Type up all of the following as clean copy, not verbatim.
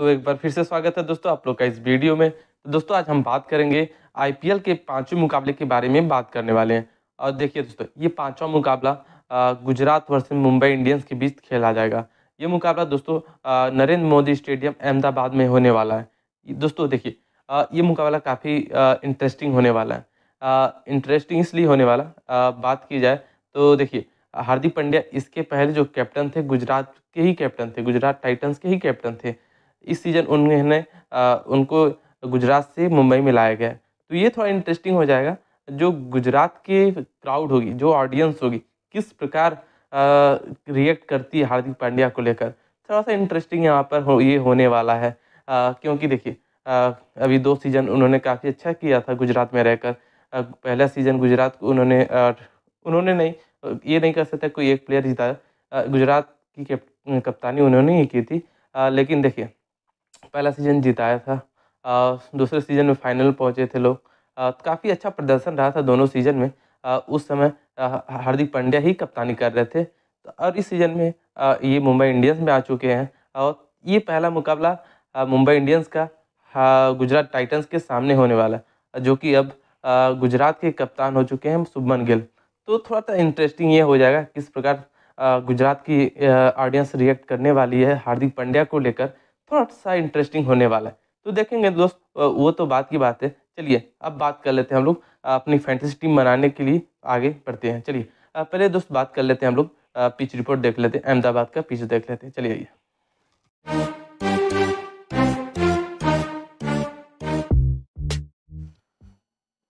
तो एक बार फिर से स्वागत है दोस्तों आप लोग का इस वीडियो में। तो दोस्तों आज हम बात करेंगे आईपीएल के पांचवें मुकाबले के बारे में बात करने वाले हैं। और देखिए दोस्तों ये पांचवा मुकाबला गुजरात वर्सेस मुंबई इंडियंस के बीच खेला जाएगा। ये मुकाबला दोस्तों नरेंद्र मोदी स्टेडियम अहमदाबाद में होने वाला है। दोस्तों देखिए ये मुकाबला काफ़ी इंटरेस्टिंग होने वाला है। इंटरेस्टिंग इसलिए होने वाला बात की जाए तो देखिए हार्दिक पांड्या इसके पहले जो कैप्टन थे गुजरात के ही कैप्टन थे, गुजरात टाइटंस के ही कैप्टन थे। इस सीज़न उन्होंने उनको गुजरात से मुंबई में लाया गया है। तो ये थोड़ा इंटरेस्टिंग हो जाएगा, जो गुजरात के क्राउड होगी, जो ऑडियंस होगी, किस प्रकार रिएक्ट करती है हार्दिक पांड्या को लेकर। थोड़ा-सा इंटरेस्टिंग यहाँ पर ये होने वाला है। क्योंकि देखिए अभी 2 सीज़न उन्होंने काफ़ी अच्छा किया था गुजरात में रहकर। पहला सीज़न गुजरात को उन्होंने नहीं, ये नहीं कह सकते कोई एक प्लेयर जिताया। गुजरात की कप्तानी उन्होंने ही की थी। लेकिन देखिए पहला सीज़न जिताया था। दूसरे सीज़न में फाइनल पहुँचे थे लोग। काफ़ी अच्छा प्रदर्शन रहा था दोनों सीज़न में। उस समय हार्दिक पांड्या ही कप्तानी कर रहे थे। और इस सीज़न में ये मुंबई इंडियंस में आ चुके हैं और ये पहला मुकाबला मुंबई इंडियंस का गुजरात टाइटंस के सामने होने वाला है, जो कि अब गुजरात के कप्तान हो चुके हैं शुभमन गिल। तो थोड़ा-सा इंटरेस्टिंग ये हो जाएगा किस प्रकार गुजरात की ऑडियंस रिएक्ट करने वाली है हार्दिक पांड्या को लेकर। थोड़ा-सा इंटरेस्टिंग होने वाला है। तो देखेंगे दोस्त, वो तो बात की बात है। चलिए अब बात कर लेते हैं हम लोग अपनी फैंटेसी टीम बनाने के लिए आगे बढ़ते हैं। चलिए पहले दोस्त बात कर लेते हैं हम लोग पिच रिपोर्ट देख लेते हैं, अहमदाबाद का पिच देख लेते हैं। चलिए आइए।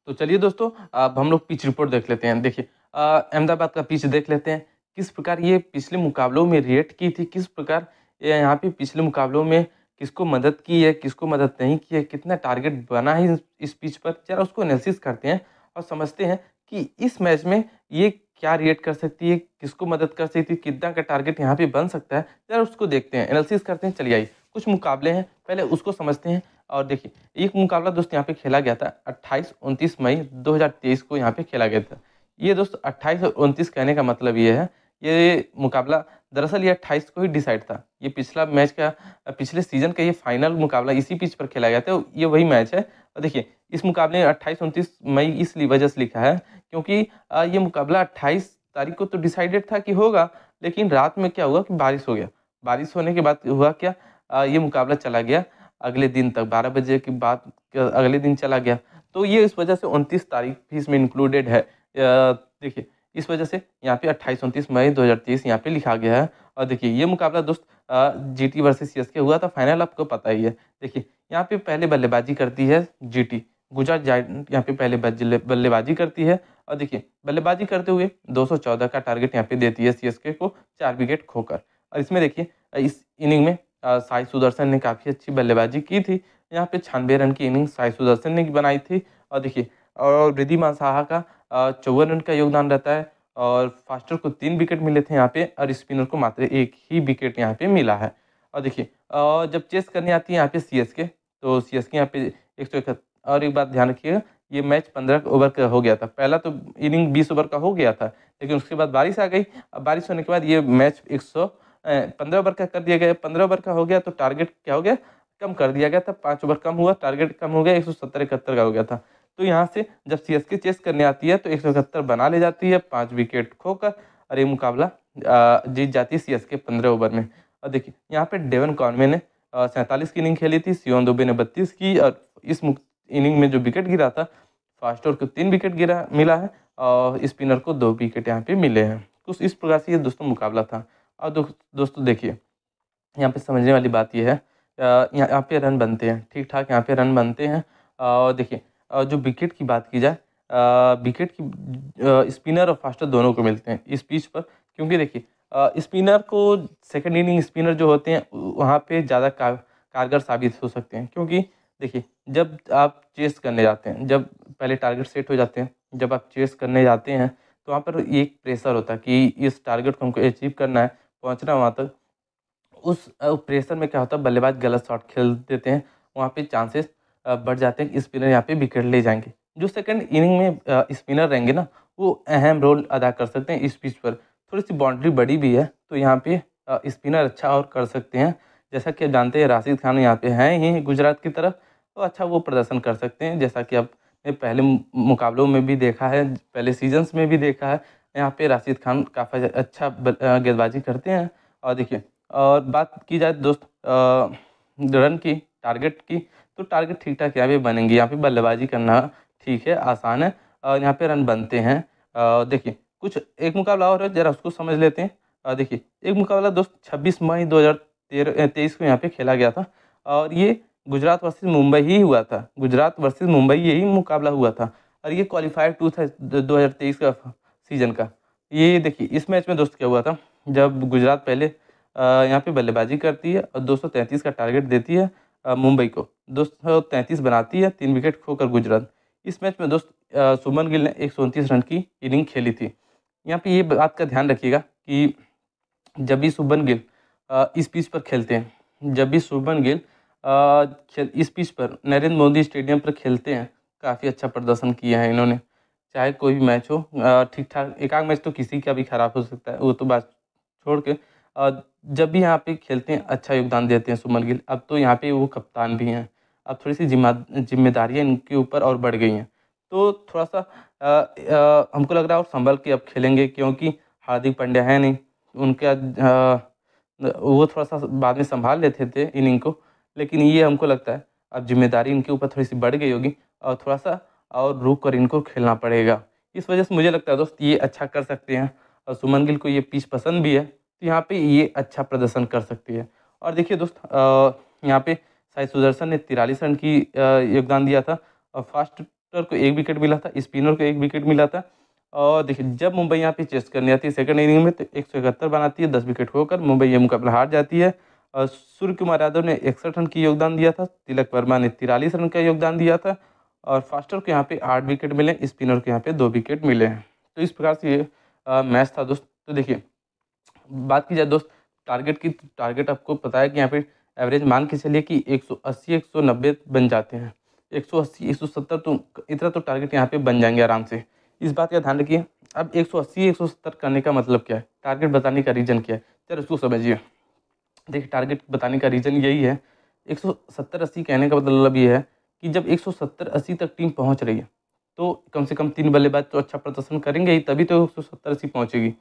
तो चलिए दोस्तों अब हम लोग पिच रिपोर्ट देख लेते हैं। देखिए अहमदाबाद का पिच देख लेते हैं, किस प्रकार ये पिछले मुकाबलों में रिएक्ट की थी, किस प्रकार ये यहाँ पे पिछले मुकाबलों में किसको मदद की है, किसको मदद नहीं की है, कितना टारगेट बना है इस पिच पर। ज़रा उसको एनालिसिस करते हैं और समझते हैं कि इस मैच में ये क्या रिएक्ट कर सकती है, किसको मदद कर सकती है, कितना का टारगेट यहाँ पे बन सकता है। ज़रा उसको देखते हैं, एनालिसिस करते हैं। चलिए आइए, कुछ मुकाबले हैं, पहले उसको समझते हैं। और देखिए एक मुकाबला दोस्त यहाँ पे खेला गया था 28-29 मई 2023 को यहाँ पे खेला गया था। ये दोस्त 28 और 29 कहने का मतलब ये है, ये मुकाबला दरअसल ये 28 को ही डिसाइड था। ये पिछला मैच का पिछले सीज़न का ये फाइनल मुकाबला इसी पिच पर खेला गया था, ये वही मैच है। और देखिए इस मुकाबले में 28-29 मई इस वजह से लिखा है क्योंकि ये मुकाबला 28 तारीख को तो डिसाइडेड था कि होगा, लेकिन रात में क्या हुआ कि बारिश हो गया। बारिश होने के बाद हुआ क्या, ये मुकाबला चला गया अगले दिन तक, 12 बजे के बाद अगले दिन चला गया। तो ये इस वजह से 29 तारीख भी इसमें इंक्लूडेड है। देखिए इस वजह से यहाँ पे 28-29 मई 2023 यहाँ पे लिखा गया है। और देखिए ये मुकाबला दोस्त जीटी वर्सेस सीएसके हुआ था, फाइनल आपको पता ही है। देखिए यहाँ पे पहले बल्लेबाजी करती है जीटी, गुजरात जायंट यहाँ पे पहले बल्लेबाजी करती है। और देखिए बल्लेबाजी करते हुए 214 का टारगेट यहाँ पे देती है सीएसके को 4 विकेट खोकर। और इसमें देखिए इस इनिंग में साई सुदर्शन ने काफ़ी अच्छी बल्लेबाजी की थी। यहाँ पे 96 रन की इनिंग साई सुदर्शन ने बनाई थी। और देखिए और रिद्धिमान साहा का 54 रन का योगदान रहता है। और फास्टर को 3 विकेट मिले थे यहाँ पे और स्पिनर को मात्र 1 ही विकेट यहाँ पे मिला है। और देखिए जब चेस करने आती है यहाँ पे सीएसके, तो सीएसके यहाँ पे 171। और एक बात ध्यान रखिएगा, ये मैच 15 ओवर का हो गया था। पहला तो इनिंग 20 ओवर का हो गया था, लेकिन उसके बाद बारिश आ गई। अब बारिश होने के बाद ये मैच 15 ओवर का कर दिया गया। 15 ओवर का हो गया तो टारगेट क्या हो गया, कम कर दिया गया था। 5 ओवर कम हुआ, टारगेट कम हो गया, 170-71 का हो गया था। तो यहाँ से जब सीएसके चेस करने आती है तो 171 बना ले जाती है 5 विकेट खोकर, और ये मुकाबला जीत जाती है सीएसके 15 ओवर में। और देखिए यहाँ पे डेवन कॉनवे ने 47 की इनिंग खेली थी, शिवम दुबे ने 32 की। और इस इनिंग में जो विकेट गिरा था, फास्टर को 3 विकेट मिला है और स्पिनर को 2 विकेट यहाँ पे मिले हैं। कुछ इस प्रकार से ये दोस्तों मुकाबला था। और दोस्तों देखिए यहाँ पे समझने वाली बात ये है, यहाँ पे रन बनते हैं ठीक ठाक, यहाँ पे रन बनते हैं। और देखिए जो विकेट की बात की जाए, विकेट की स्पिनर और फास्टर दोनों को मिलते हैं इस पिच पर। क्योंकि देखिए स्पिनर को सेकंड इनिंग स्पिनर जो होते हैं वहाँ पे ज़्यादा कारगर साबित हो सकते हैं। क्योंकि देखिए जब आप चेस करने जाते हैं, जब पहले टारगेट सेट हो जाते हैं, जब आप चेस करने जाते हैं तो वहाँ पर एक प्रेशर होता है कि इस टारगेट को हमको अचीव करना है, पहुँचना वहाँ तक। उस प्रेशर में क्या होता है, बल्लेबाज गलत शॉट खेल देते हैं, वहाँ पे चांसेस बढ़ जाते हैं कि स्पिनर यहाँ पे विकेट ले जाएंगे। जो सेकंड इनिंग में स्पिनर रहेंगे ना, वो अहम रोल अदा कर सकते हैं इस पिच पर। थोड़ी सी बाउंड्री बड़ी भी है तो यहाँ पे स्पिनर अच्छा और कर सकते हैं, जैसा कि आप जानते हैं राशिद खान यहाँ पे हैं ही गुजरात की तरफ, तो अच्छा वो प्रदर्शन कर सकते हैं। जैसा कि आपने पहले मुकाबलों में भी देखा है, पहले सीज़न्स में भी देखा है, यहाँ पे राशिद खान काफ़ी अच्छा गेंदबाजी करते हैं। और देखिए, और बात की जाए दोस्त रन की, टारगेट की, तो टारगेट ठीक-ठाक यहाँ पे बनेंगे। यहाँ पे बल्लेबाज़ी करना ठीक है, आसान है और यहाँ पे रन बनते हैं। देखिए, कुछ एक मुकाबला और है, ज़रा उसको समझ लेते हैं। देखिए, एक मुकाबला दोस्त 26 मई 2023 को यहाँ पे खेला गया था और ये गुजरात वर्सेस मुंबई ही हुआ था। गुजरात वर्सेस मुंबई यही मुकाबला हुआ था और ये क्वालीफायर 2 था 2023 का सीज़न का। ये देखिए, इस मैच में दोस्त क्या हुआ था, जब गुजरात पहले यहाँ पे बल्लेबाज़ी करती है और 233 का टारगेट देती है मुंबई को। 233 बनाती है, 3 विकेट खोकर गुजरात। इस मैच में दोस्त शुभमन गिल ने 129 रन की इनिंग खेली थी। यहाँ पे ये बात का ध्यान रखिएगा कि जब भी शुभमन गिल इस पिच पर खेलते हैं, जब भी शुभमन गिल इस पिच पर नरेंद्र मोदी स्टेडियम पर खेलते हैं, काफ़ी अच्छा प्रदर्शन किया है इन्होंने। चाहे कोई भी मैच हो, ठीक-ठाक, एक-आध मैच तो किसी का भी खराब हो सकता है, वो तो बात छोड़ के जब भी यहाँ पे खेलते हैं अच्छा योगदान देते हैं शुभमन गिल। अब तो यहाँ पे वो कप्तान भी हैं, अब थोड़ी-सी ज़िम्मेदारियाँ इनके ऊपर और बढ़ गई हैं। तो थोड़ा-सा हमको लग रहा है और सँभल के अब खेलेंगे, क्योंकि हार्दिक पांड्या है नहीं, उनका वो थोड़ा-सा बाद में सँभाल लेते थे इनिंग को, लेकिन ये हमको लगता है अब ज़िम्मेदारी इनके ऊपर थोड़ी-सी बढ़ गई होगी और थोड़ा-सा और रुक कर इनको खेलना पड़ेगा। इस वजह से मुझे लगता है दोस्त ये अच्छा कर सकते हैं और सुमन गिल को ये पिच पसंद भी है, तो यहाँ पे ये अच्छा प्रदर्शन कर सकती है। और देखिए दोस्त, यहाँ पे साई सुदर्शन ने 43 रन की योगदान दिया था और फास्टर को 1 विकेट मिला था, स्पिनर को 1 विकेट मिला था। और देखिए, जब मुंबई यहाँ पे चेस करनी आती है सेकंड इनिंग में, तो 171 बनाती है, 10 विकेट खोकर मुंबई ये मुकाबला हार जाती है। और सूर्य कुमार यादव ने 61 रन की योगदान दिया था, तिलक वर्मा ने 43 रन का योगदान दिया था और फास्टर को यहाँ पे 8 विकेट मिले, स्पिनर को यहाँ पे 2 विकेट मिले हैं। तो इस प्रकार से ये मैच था दोस्त। तो देखिए, बात की जाए दोस्त टारगेट की, तो टारगेट आपको पता है कि यहाँ पे एवरेज मान के चलिए कि 180 190 बन जाते हैं। 180 170 तो इतना तो टारगेट यहाँ पे बन जाएँगे आराम से। इस बात का ध्यान रखिए। अब 180 170 करने का मतलब क्या है? टारगेट बताने का रीज़न क्या है? ज़रा उसको समझिए। देखिए, टारगेट बताने का रीज़न यही है, 170-80 कहने का मतलब ये है कि जब 170-80 तक टीम पहुँच रही है, तो कम से कम 3 बल्लेबाज तो अच्छा प्रदर्शन करेंगे ही, तभी तो 170-80 पहुँचेगी।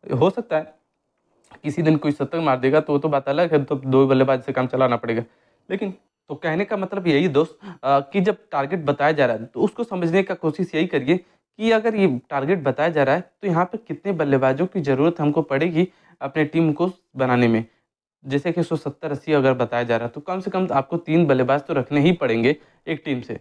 हो सकता है किसी दिन कोई शतक मार देगा तो वो तो बात अलग है, तो 2 बल्लेबाज से काम चलाना पड़ेगा। लेकिन तो कहने का मतलब यही दोस्त, कि जब टारगेट बताया जा रहा है तो उसको समझने का कोशिश यही करिए कि अगर ये टारगेट बताया जा रहा है तो यहाँ पे कितने बल्लेबाजों की ज़रूरत हमको पड़ेगी अपने टीम को बनाने में। जैसे कि 170-80 अगर बताया जा रहा है, तो कम से कम आपको 3 बल्लेबाज तो रखने ही पड़ेंगे एक टीम से।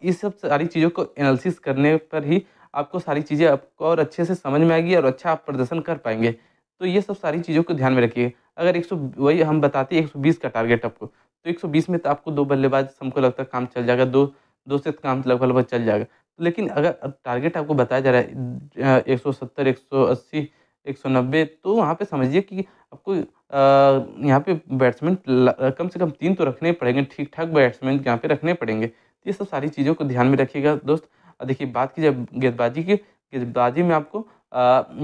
इस सब सारी चीज़ों को एनालिसिस करने पर ही आपको सारी चीज़ें आपको और अच्छे से समझ में आएगी और अच्छा आप प्रदर्शन कर पाएँगे। तो ये सब सारी चीज़ों को ध्यान में रखिए। अगर 100 वही हम बताते हैं 120 का टारगेट आपको, तो 120 में तो आपको 2 बल्लेबाज हमको लगता है काम चल जाएगा, 2 से काम लगभग-लगभग चल जाएगा। लेकिन अगर टारगेट आपको बताया जा रहा है 170, 180, 190, तो वहाँ पे समझिए कि आपको यहाँ पे बैट्समैन कम से कम 3 तो रखने ही पड़ेंगे, ठीक-ठाक बैट्समैन यहाँ पे रखने पड़ेंगे। ये सब सारी चीज़ों को ध्यान में रखिएगा दोस्त। देखिए, बात की जाए गेंदबाजी की, गेंदबाजी में आपको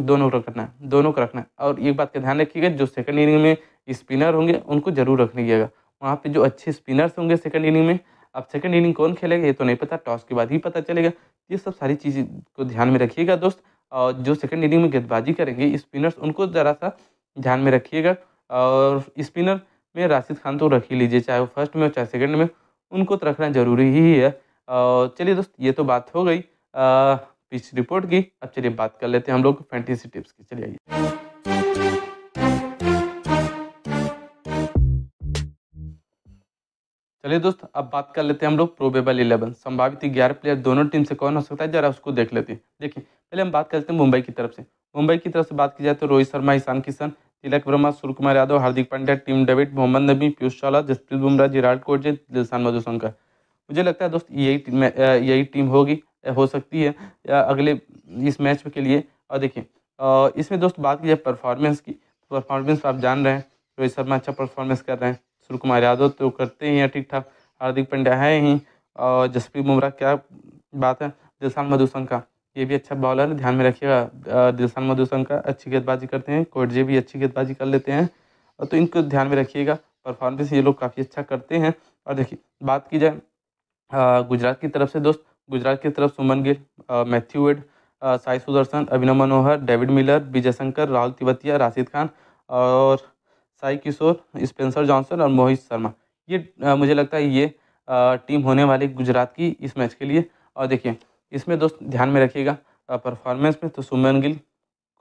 दोनों रखना है, दोनों को रखना है। और एक बात का ध्यान रखिएगा, जो सेकंड इनिंग में स्पिनर होंगे उनको ज़रूर रखिएगा। वहाँ पे जो अच्छे स्पिनर्स होंगे सेकंड इनिंग में, अब सेकंड इनिंग कौन खेलेगा ये तो नहीं पता, टॉस के बाद ही पता चलेगा। ये सब सारी चीज़ें को ध्यान में रखिएगा दोस्त। और जो सेकंड इनिंग में गेंदबाजी करेंगे स्पिनर्स, उनको ज़रा-सा ध्यान में रखिएगा। और स्पिनर में राशिद खान तो रख ही लीजिए, चाहे वो फर्स्ट में हो चाहे सेकंड में, उनको तो रखना ज़रूरी ही है। चलिए दोस्त, ये तो बात हो गई पिच रिपोर्ट की। अब चलिए बात कर लेते हैं हम लोग फैंटेसी टिप्स की। चलिए आइए। चलिए दोस्त, अब बात कर लेते हैं हम लोग प्रोबेबल 11 संभावित 11 प्लेयर दोनों टीम से कौन हो सकता है, ज़रा उसको देख लेते हैं। देखिए, पहले हम बात करते हैं मुंबई की तरफ से। मुंबई की तरफ से बात की जाए तो रोहित शर्मा, ईशान किशन, तिलक वर्मा, सूर्य कुमार यादव, हार्दिक पांड्या, टिम डेविड, मोहम्मद नबी, पीयूष चावला, जसप्रीत बुमराह, विराट कोहली, दिलशान मधुशंकर। मुझे लगता है दोस्त यही टीम होगी, हो सकती है अगले इस मैच के लिए। और देखिए, इसमें दोस्त बात की जाए परफॉर्मेंस की, परफॉर्मेंस आप जान रहे हैं, रोहित शर्मा अच्छा परफॉर्मेंस कर रहे हैं, सूर्य कुमार यादव तो करते ही हैं ठीक-ठाक, हार्दिक पांड्या है ही, और जसप्रीत बुमराह क्या बात है, दिलशान मधुशंकर ये भी अच्छा बॉलर है, ध्यान में रखिएगा। दिलशान मधुशंकर अच्छी गेंदबाजी करते हैं, कोटजे भी अच्छी गेंदबाजी कर लेते हैं, तो इनको ध्यान में रखिएगा। परफॉर्मेंस ये लोग काफ़ी अच्छा करते हैं। और देखिए बात की जाए गुजरात की तरफ से दोस्त, गुजरात की तरफ सुमन गिल, मैथ्यू वेड, साई सुदर्शन, अभिनव मनोहर, डेविड मिलर, विजय शंकर, राहुल तिवतिया, राशिद खान और साई किशोर, स्पेंसर जॉनसन और मोहित शर्मा। ये मुझे लगता है ये टीम होने वाली गुजरात की इस मैच के लिए। और देखिए इसमें दोस्त ध्यान में रखिएगा परफॉर्मेंस में तो सुमन गिल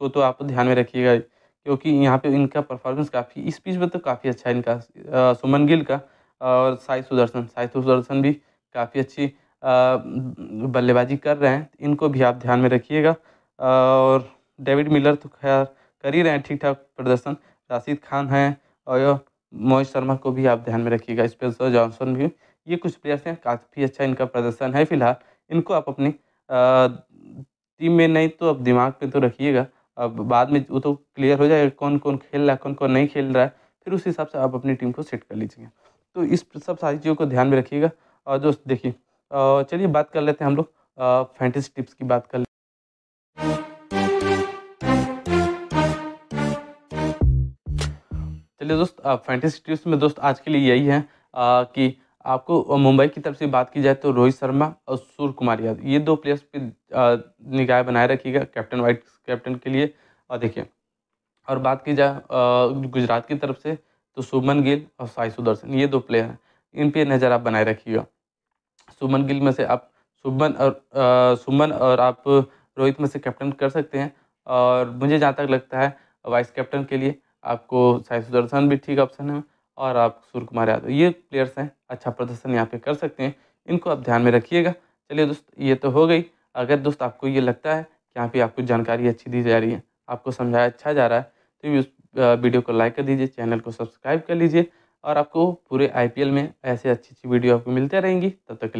को तो आप ध्यान में रखिएगा, क्योंकि यहाँ पे इनका परफॉर्मेंस काफ़ी इस पिच पे तो काफ़ी अच्छा है इनका, सुमन गिल का। और साई सुदर्शन भी काफ़ी अच्छी बल्लेबाजी कर रहे हैं, इनको भी आप ध्यान में रखिएगा। और डेविड मिलर तो खैर कर ही रहे हैं ठीक-ठाक प्रदर्शन, राशिद खान हैं और मोहित शर्मा को भी आप ध्यान में रखिएगा, स्पेंसर जॉनसन भी। ये कुछ प्लेयर्स हैं, काफ़ी अच्छा इनका प्रदर्शन है फिलहाल। इनको आप अपनी टीम में नहीं तो अब दिमाग में तो रखिएगा। अब बाद में वो तो क्लियर हो जाएगा कौन-कौन खेल रहा है, कौन-कौन नहीं खेल रहा है, फिर उस हिसाब से आप अपनी टीम को सेट कर लीजिए। तो इस सब सारी चीज़ों को ध्यान में रखिएगा। और दोस्त देखिए चलिए बात कर लेते हैं हम लोग फैंटेसी टिप्स की बात कर। चलिए दोस्त फैंटेसी टिप्स में दोस्त आज के लिए यही है कि आपको मुंबई की तरफ से बात की जाए तो रोहित शर्मा और सूर्य कुमार यादव ये 2 प्लेयर्स पे निगाह बनाए रखिएगा कैप्टन वाइस कैप्टन के लिए। और देखिए और बात की जाए गुजरात की तरफ से तो शुभमन गिल और साई सुदर्शन ये 2 प्लेयर हैं, इन पे नज़र आप बनाए रखिएगा। शुभमन गिल में से आप शुभमन और आप रोहित में से कैप्टन कर सकते हैं। और मुझे जहाँ तक लगता है वाइस कैप्टन के लिए आपको साई सुदर्शन भी ठीक ऑप्शन है और आप सूर्य कुमार यादव ये प्लेयर्स हैं, अच्छा प्रदर्शन यहाँ पे कर सकते हैं, इनको आप ध्यान में रखिएगा। चलिए दोस्त ये तो हो गई। अगर दोस्त आपको ये लगता है कि यहाँ पे आपको जानकारी अच्छी दी जा रही है, आपको समझाया अच्छा जा रहा है, तो उस वीडियो को लाइक कर दीजिए, चैनल को सब्सक्राइब कर लीजिए और आपको पूरे आईपीएल में ऐसे अच्छी-अच्छी वीडियो आपको मिलते रहेंगी। तब तक के लिए